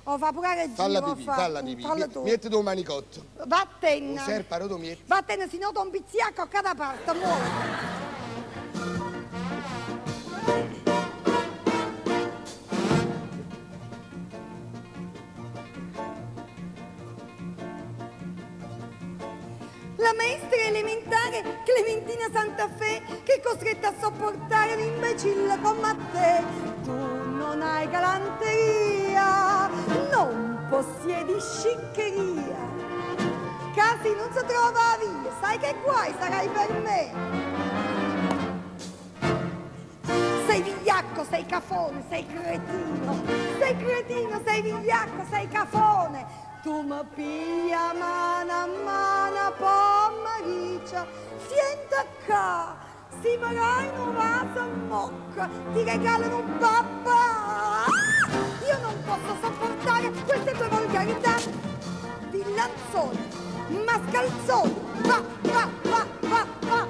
Oh, fa pure il Falla giro, pipì, fa. falla pipì. Falla tu. Mettiti un manicotto. Vattene. Un serparo tu metti. Vattene, si nota un pizziacco a cada parte, muoviti. La maestra elementare Clementina Santafè, che è costretta a sopportare un imbecille come te. Tu non hai galanteria, non possiedi sciccheria. Casi non si trova via, sai che guai sarai per me. Sei vigliacco, sei cafone, sei cretino. Sei cretino, sei vigliacco, sei cafone. Tu mi piglia mano a mano pomeriggio, senta qua, si farà in un vaso mocca, ti regalano un papà. Io non posso sopportare queste tue volgarità. Villanzone, mascalzone, va, va, va, va, va.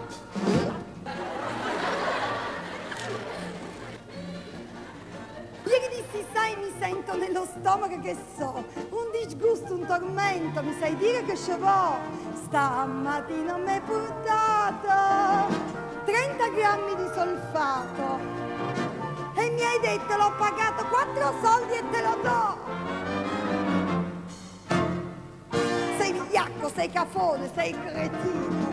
Ieri dissi, sai, mi sento nello stomaco che so, un disgusto, un tormento, mi sai dire che scevò? Stamattina mi hai portato 30 grammi di solfato e mi hai detto l'ho pagato 4 soldi e te lo do. Sei vigliacco, sei cafone, sei cretino,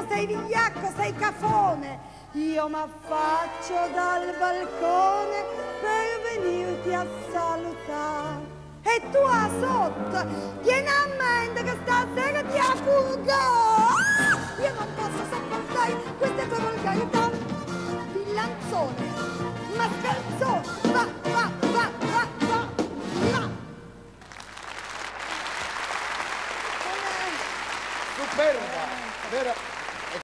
sei vigliacco, sei cafone. Io m'affaccio dal balcone per venirti a salutare. E tu a sotto, tieni a mente che stasera ti affurgo. Io non posso sopportare queste tue volgarità. Villanzone, mascalzone, va, va, va, va, va, va. Superba, vera.